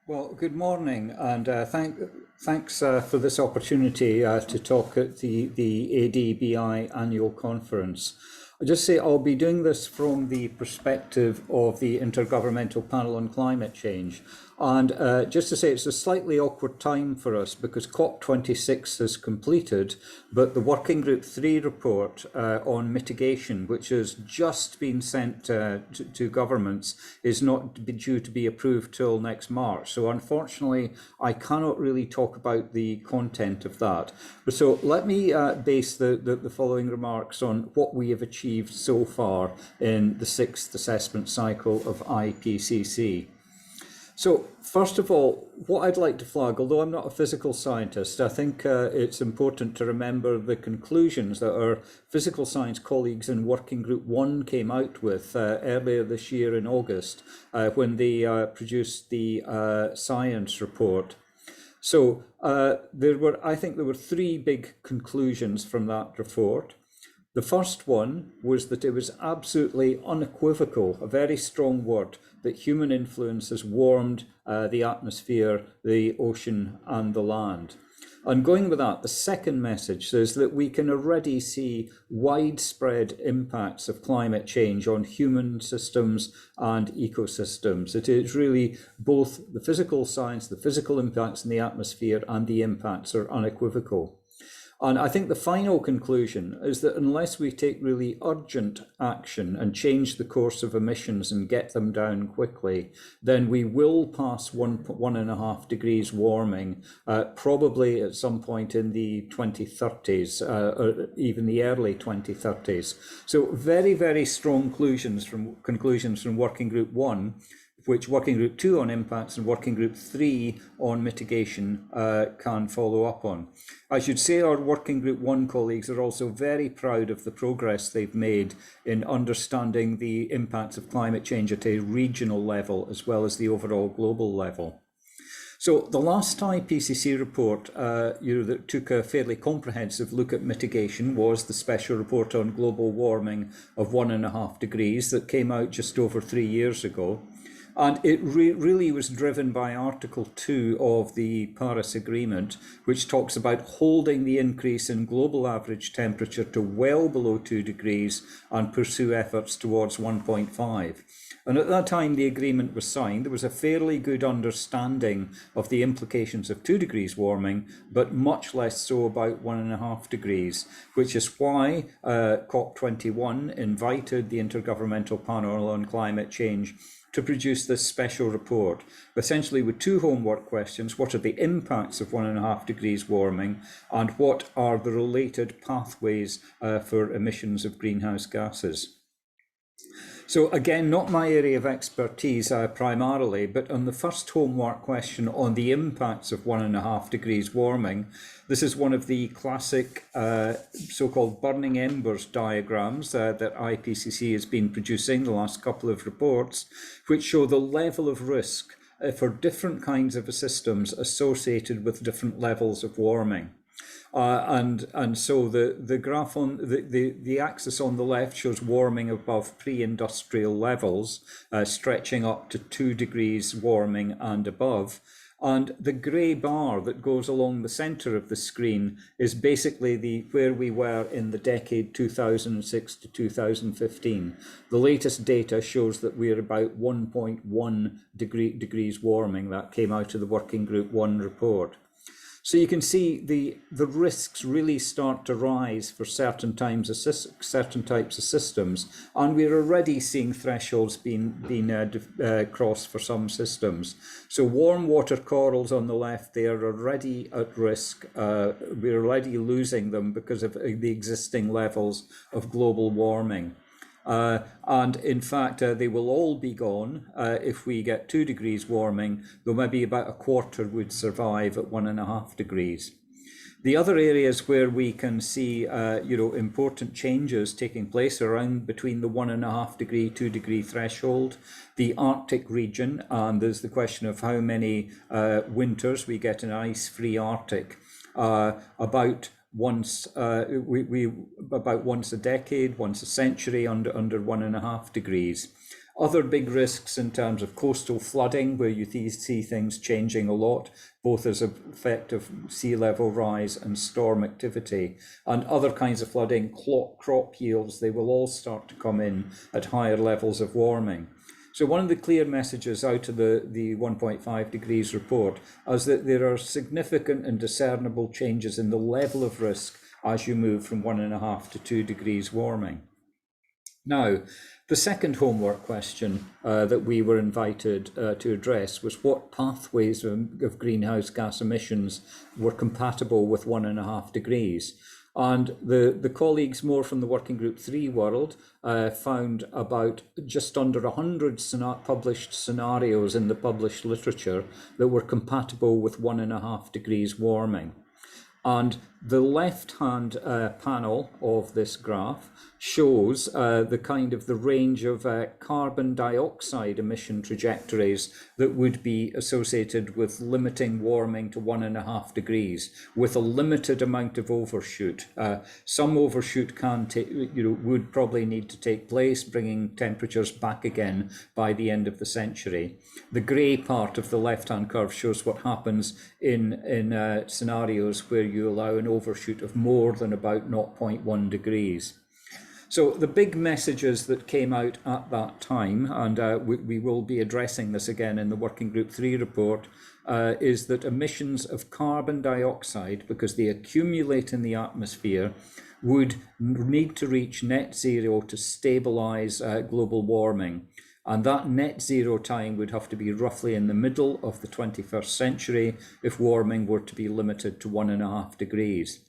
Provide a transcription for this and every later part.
Well, good morning, and thanks for this opportunity to talk at the ADBI annual conference. I'll just say I'll be doing this from the perspective of the Intergovernmental Panel on Climate Change. And just to say, it's a slightly awkward time for us because COP26 has completed, but the Working Group 3 report on mitigation, which has just been sent to governments, is not due to be approved till next March. So unfortunately, I cannot really talk about the content of that. So let me base the following remarks on what we have achieved so far in the 6th assessment cycle of IPCC. So first of all, what I'd like to flag, although I'm not a physical scientist, I think it's important to remember the conclusions that our physical science colleagues in Working Group 1 came out with earlier this year in August when they produced the science report. So I think there were three big conclusions from that report. The first one was that it was absolutely unequivocal, a very strong word, that human influence has warmed the atmosphere, the ocean and the land. And going with that, the second message says that we can already see widespread impacts of climate change on human systems and ecosystems. It is really both the physical science, the physical impacts in the atmosphere and the impacts are unequivocal. And I think the final conclusion is that unless we take really urgent action and change the course of emissions and get them down quickly, then we will pass 1.5 degrees warming, probably at some point in the 2030s, or even the early 2030s. So very, very strong conclusions from Working Group 1, which Working Group 2 on impacts and Working Group 3 on mitigation can follow up on. I should say our Working Group 1 colleagues are also very proud of the progress they've made in understanding the impacts of climate change at a regional level as well as the overall global level. So the last IPCC report that took a fairly comprehensive look at mitigation was the special report on global warming of 1.5 degrees that came out just over 3 years ago. And it really was driven by Article 2 of the Paris Agreement, which talks about holding the increase in global average temperature to well below 2 degrees and pursue efforts towards 1.5. And at that time the agreement was signed, there was a fairly good understanding of the implications of 2 degrees warming, but much less so about 1.5 degrees, which is why COP21 invited the Intergovernmental Panel on Climate Change to produce this special report, essentially with two homework questions: what are the impacts of 1.5 degrees warming, and what are the related pathways for emissions of greenhouse gases? So again, not my area of expertise primarily, but on the first homework question on the impacts of 1.5 degrees warming, this is one of the classic so-called burning embers diagrams that IPCC has been producing the last couple of reports, which show the level of risk for different kinds of systems associated with different levels of warming. And so the graph on the axis on the left shows warming above pre-industrial levels, stretching up to 2 degrees warming and above. And the grey bar that goes along the centre of the screen is basically where we were in the decade 2006 to 2015. The latest data shows that we're about 1.1 degrees warming. That came out of the Working Group 1 report. So you can see the risks really start to rise for certain types of systems, and we're already seeing thresholds being crossed for some systems. So warm water corals on the left, they are already at risk. We're already losing them because of the existing levels of global warming. And in fact, they will all be gone if we get 2 degrees warming, though maybe about a quarter would survive at 1.5 degrees. The other areas where we can see important changes taking place around between the 1.5 degree, 2 degree threshold, the Arctic region, and there's the question of how many winters we get an ice-free Arctic. About once a decade, once a century under 1.5 degrees. Other big risks in terms of coastal flooding, where you see things changing a lot, both as an effect of sea level rise and storm activity, and other kinds of flooding, crop yields, they will all start to come in at higher levels of warming. So one of the clear messages out of the 1.5 degrees report is that there are significant and discernible changes in the level of risk as you move from 1.5 to 2 degrees warming. Now, the second homework question that we were invited to address was what pathways of greenhouse gas emissions were compatible with 1.5 degrees. And the colleagues more from the Working Group 3 world found about just under 100 published scenarios in the published literature that were compatible with 1.5 degrees warming. And the left-hand panel of this graph shows the range of carbon dioxide emission trajectories that would be associated with limiting warming to 1.5 degrees, with a limited amount of overshoot. Some overshoot would probably need to take place, bringing temperatures back again by the end of the century. The grey part of the left-hand curve shows what happens in scenarios where you allow an overshoot of more than about 0.1 degrees. So the big messages that came out at that time, and we will be addressing this again in the Working Group 3 report, is that emissions of carbon dioxide, because they accumulate in the atmosphere, would need to reach net zero to stabilise global warming. And that net zero time would have to be roughly in the middle of the 21st century if warming were to be limited to 1.5 degrees.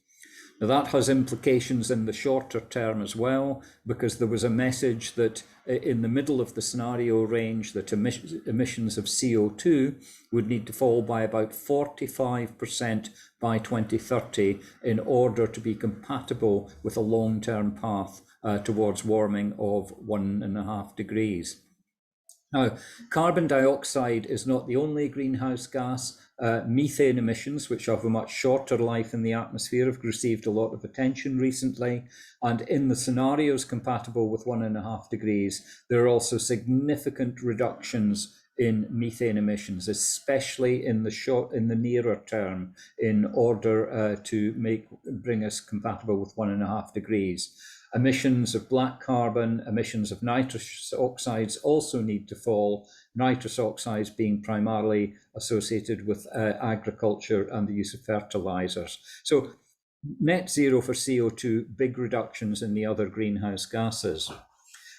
Now that has implications in the shorter term as well, because there was a message that in the middle of the scenario range that emissions of CO2 would need to fall by about 45% by 2030 in order to be compatible with a long-term path towards warming of 1.5 degrees. Now, carbon dioxide is not the only greenhouse gas. Methane emissions, which have a much shorter life in the atmosphere, have received a lot of attention recently. And in the scenarios compatible with 1.5 degrees, there are also significant reductions in methane emissions, especially in the nearer term, in order to bring us compatible with 1.5 degrees. Emissions of black carbon, emissions of nitrous oxides also need to fall, nitrous oxides being primarily associated with agriculture and the use of fertilizers. So net zero for CO2, big reductions in the other greenhouse gases.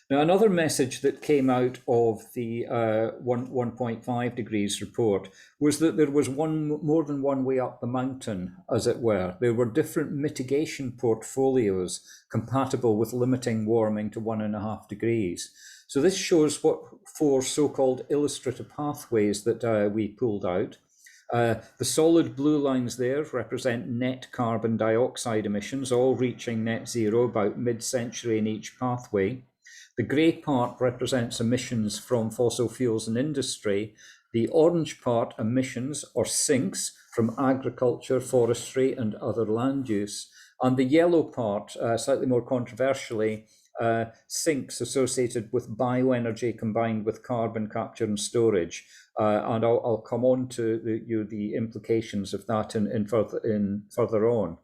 Now, another message that came out of the 1.5 degrees report was that there was more than one way up the mountain, as it were. There were different mitigation portfolios compatible with limiting warming to 1.5 degrees. So this shows what 4 so-called illustrative pathways that we pulled out. The solid blue lines there represent net carbon dioxide emissions, all reaching net zero about mid-century in each pathway. The grey part represents emissions from fossil fuels and industry. The orange part, emissions or sinks from agriculture, forestry and other land use. And the yellow part, slightly more controversially, sinks associated with bioenergy combined with carbon capture and storage. And I'll come on to the implications of that in further on.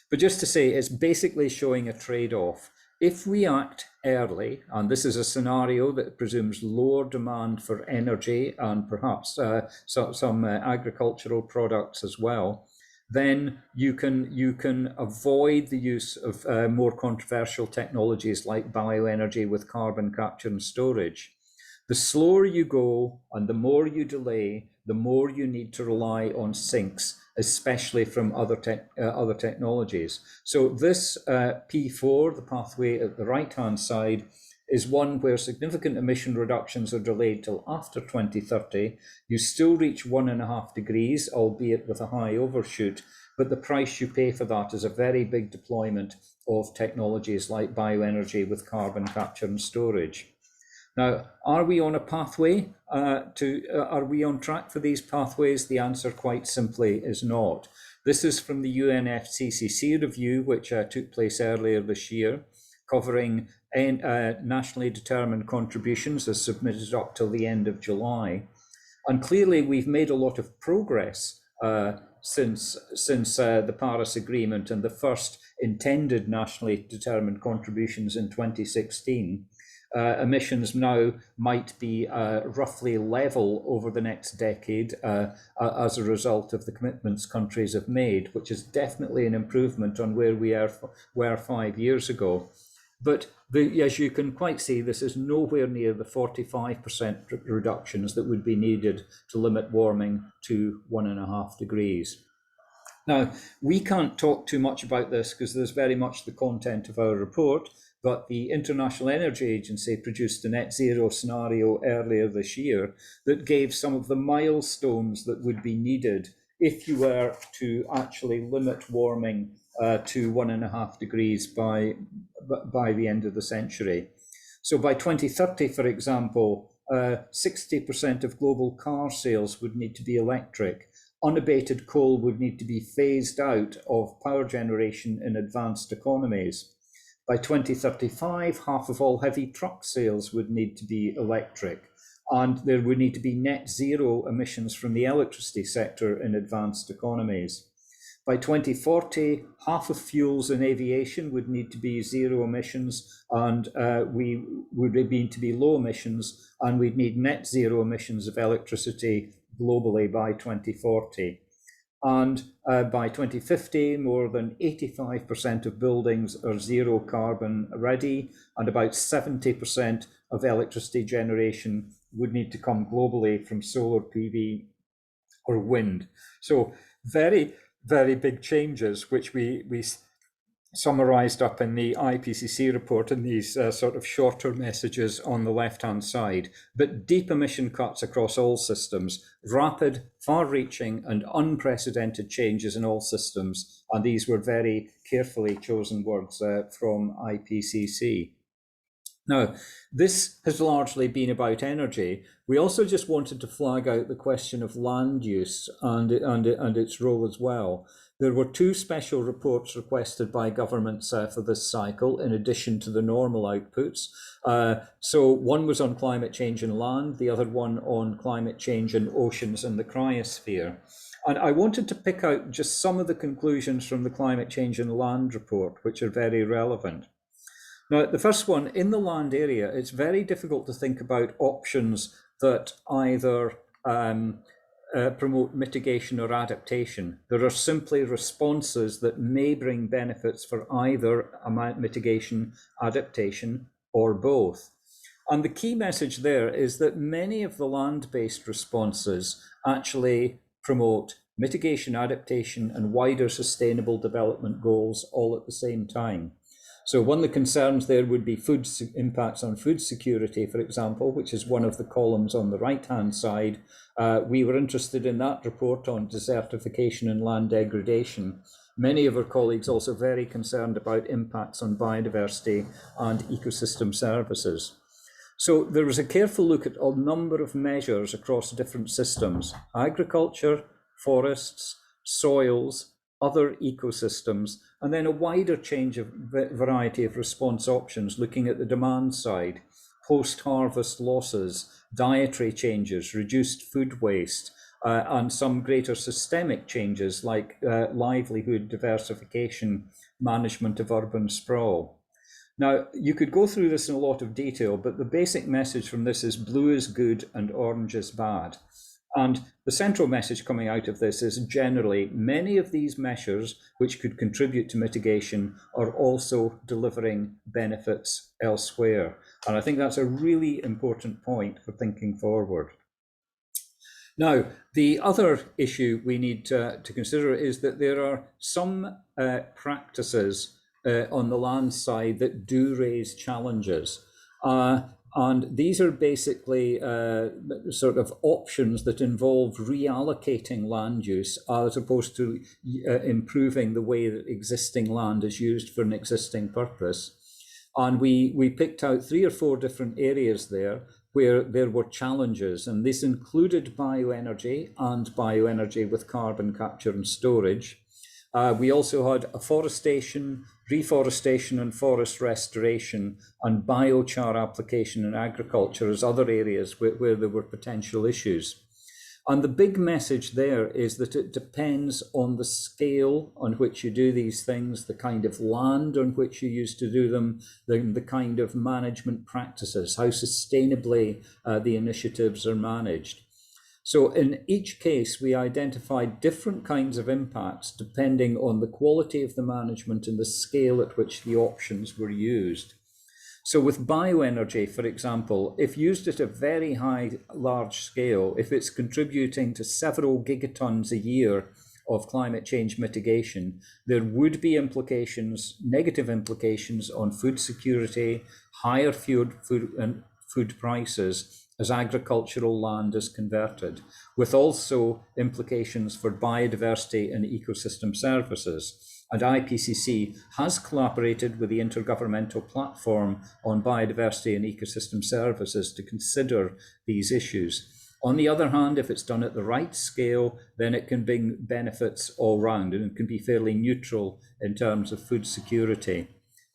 But just to say, it's basically showing a trade-off. If we act early, and this is a scenario that presumes lower demand for energy and perhaps some agricultural products as well, then you can avoid the use of more controversial technologies like bioenergy with carbon capture and storage. The slower you go and the more you delay, the more you need to rely on sinks, especially from other technologies. So this P4, the pathway at the right-hand side, is one where significant emission reductions are delayed till after 2030. You still reach 1.5 degrees, albeit with a high overshoot, but the price you pay for that is a very big deployment of technologies like bioenergy with carbon capture and storage. Now, are we on a pathway are we on track for these pathways? The answer quite simply is not. This is from the UNFCCC review, which took place earlier this year. covering nationally determined contributions as submitted up till the end of July. And clearly we've made a lot of progress since the Paris Agreement and the first intended nationally determined contributions in 2016. Emissions now might be roughly level over the next decade as a result of the commitments countries have made, which is definitely an improvement on where we were 5 years ago. But as you can quite see, this is nowhere near the 45% reductions that would be needed to limit warming to 1.5 degrees. Now, we can't talk too much about this because there's very much the content of our report, but the International Energy Agency produced a net zero scenario earlier this year that gave some of the milestones that would be needed if you were to actually limit warming to 1.5 degrees by the end of the century. So by 2030, for example, 60% of global car sales would need to be electric. Unabated coal would need to be phased out of power generation in advanced economies. By 2035, half of all heavy truck sales would need to be electric, and there would need to be net zero emissions from the electricity sector in advanced economies. By 2040, half of fuels in aviation would need to be zero emissions, and we would need to be low emissions, and we'd need net zero emissions of electricity globally by 2040. And by 2050, more than 85% of buildings are zero carbon ready, and about 70% of electricity generation would need to come globally from solar PV or wind. So very, very big changes, which we summarized up in the IPCC report in these sort of shorter messages on the left-hand side, but deep emission cuts across all systems, rapid, far-reaching and unprecedented changes in all systems. And these were very carefully chosen words from IPCC. Now, this has largely been about energy. We also just wanted to flag out the question of land use and its role as well. There were 2 special reports requested by governments for this cycle, in addition to the normal outputs. So one was on climate change and land, the other one on climate change in oceans and the cryosphere. And I wanted to pick out just some of the conclusions from the climate change and land report, which are very relevant. Now, the first one, in the land area, it's very difficult to think about options that either promote mitigation or adaptation. There are simply responses that may bring benefits for either mitigation, adaptation, or both. And the key message there is that many of the land-based responses actually promote mitigation, adaptation, and wider sustainable development goals all at the same time. So one of the concerns there would be impacts on food security, for example, which is one of the columns on the right-hand side. We were interested in that report on desertification and land degradation. Many of our colleagues also very concerned about impacts on biodiversity and ecosystem services. So there was a careful look at a number of measures across different systems: agriculture, forests, soils, other ecosystems, and then a wider variety of response options looking at the demand side, post-harvest losses, dietary changes, reduced food waste, and some greater systemic changes like livelihood diversification, management of urban sprawl. Now, you could go through this in a lot of detail, but the basic message from this is blue is good and orange is bad. And the central message coming out of this is generally many of these measures which could contribute to mitigation are also delivering benefits elsewhere. And I think that's a really important point for thinking forward. Now, the other issue we need to consider is that there are some practices on the land side that do raise challenges. And these are basically sort of options that involve reallocating land use as opposed to improving the way that existing land is used for an existing purpose. And we picked out 3 or 4 different areas there where there were challenges, and this included bioenergy and bioenergy with carbon capture and storage. We also had afforestation, reforestation and forest restoration, and biochar application in agriculture as other areas where there were potential issues. And the big message there is that it depends on the scale on which you do these things, the kind of land on which you used to do them, the kind of management practices, how sustainably the initiatives are managed. So in each case, we identified different kinds of impacts depending on the quality of the management and the scale at which the options were used. So with bioenergy, for example, if used at a very large scale, if it's contributing to several gigatons a year of climate change mitigation, there would be implications, negative implications on food security, higher food prices as agricultural land is converted, with also implications for biodiversity and ecosystem services. And IPCC has collaborated with the Intergovernmental Platform on Biodiversity and Ecosystem Services to consider these issues. On the other hand, if it's done at the right scale, then it can bring benefits all round, and it can be fairly neutral in terms of food security.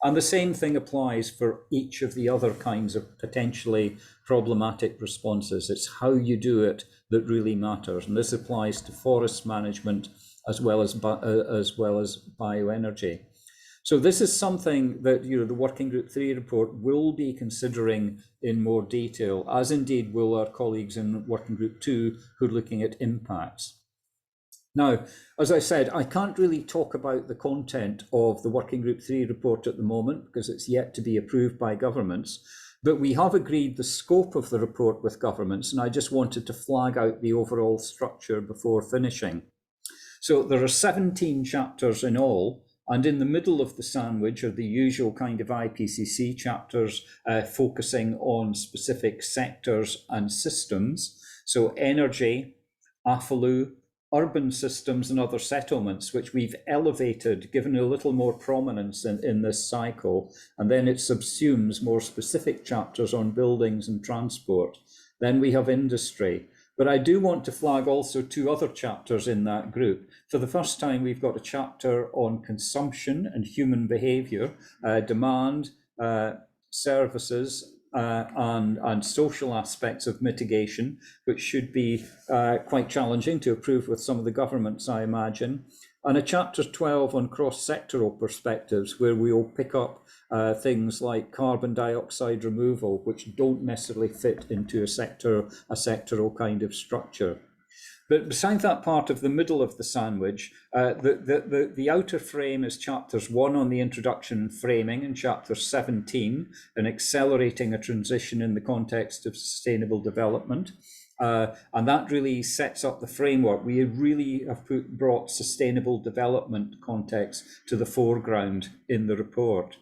And the same thing applies for each of the other kinds of potentially problematic responses. It's how you do it that really matters. And this applies to forest management as well as bioenergy. So this is something that the Working Group 3 report will be considering in more detail, as indeed will our colleagues in Working Group 2 who are looking at impacts. Now, as I said, I can't really talk about the content of the Working Group 3 report at the moment because it's yet to be approved by governments, but we have agreed the scope of the report with governments, and I just wanted to flag out the overall structure before finishing. So there are 17 chapters in all, and in the middle of the sandwich are the usual kind of IPCC chapters focusing on specific sectors and systems. So energy, AFLU, urban systems and other settlements, which we've elevated, given a little more prominence in this cycle, and then it subsumes more specific chapters on buildings and transport. Then we have industry. But I do want to flag also two other chapters in that group. For the first time, we've got a chapter on consumption and human behaviour, demand, services, and social aspects of mitigation, which should be quite challenging to approve with some of the governments, I imagine. And a chapter 12 on cross-sectoral perspectives, where we will pick up things like carbon dioxide removal, which don't necessarily fit into a sectoral kind of structure. But besides that part of the middle of the sandwich, the outer frame is chapters 1 on the introduction and framing, and chapter 17 on accelerating a transition in the context of sustainable development. And that really sets up the framework. We really have brought sustainable development context to the foreground in the report.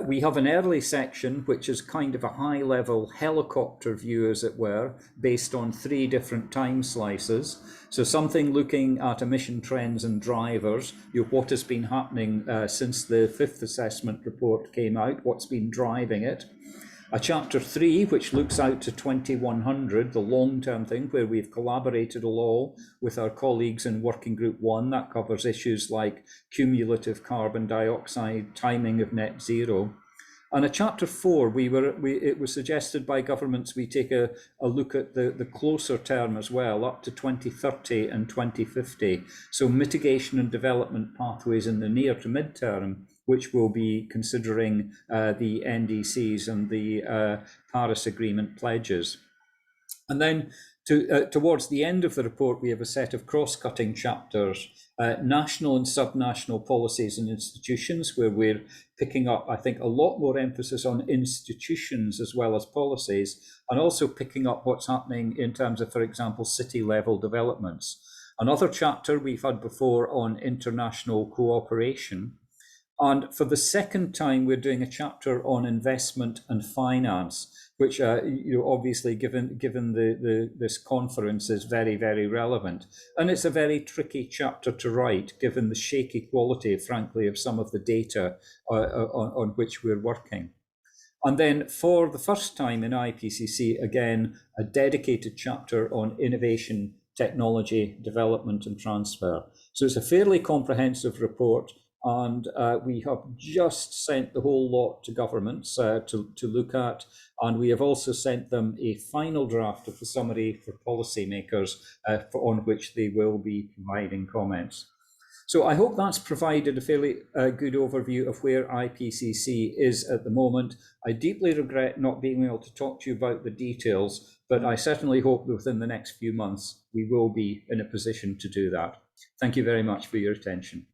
We have an early section, which is kind of a high-level helicopter view, as it were, based on 3 different time slices. So something looking at emission trends and drivers, what has been happening since the 5th assessment report came out, what's been driving it. A chapter 3, which looks out to 2100, the long-term thing, where we've collaborated all with our colleagues in Working Group 1. That covers issues like cumulative carbon dioxide, timing of net zero. And a chapter 4, it was suggested by governments we take a look at the closer term as well, up to 2030 and 2050. So mitigation and development pathways in the near to mid-term, which will be considering the NDCs and the Paris Agreement pledges. And then towards the end of the report, we have a set of cross-cutting chapters, national and subnational policies and institutions, where we're picking up, I think, a lot more emphasis on institutions as well as policies, and also picking up what's happening in terms of, for example, city-level developments. Another chapter we've had before on international cooperation. And for the second time, we're doing a chapter on investment and finance, which obviously, given this conference, is very, very relevant. And it's a very tricky chapter to write, given the shaky quality, frankly, of some of the data on which we're working. And then for the first time in IPCC, again, a dedicated chapter on innovation, technology development and transfer. So it's a fairly comprehensive report, and we have just sent the whole lot to governments to look at, and we have also sent them a final draft of the summary for policymakers on which they will be providing comments. So I hope that's provided a fairly good overview of where IPCC is at the moment. I deeply regret not being able to talk to you about the details, but I certainly hope that within the next few months we will be in a position to do that. Thank you very much for your attention.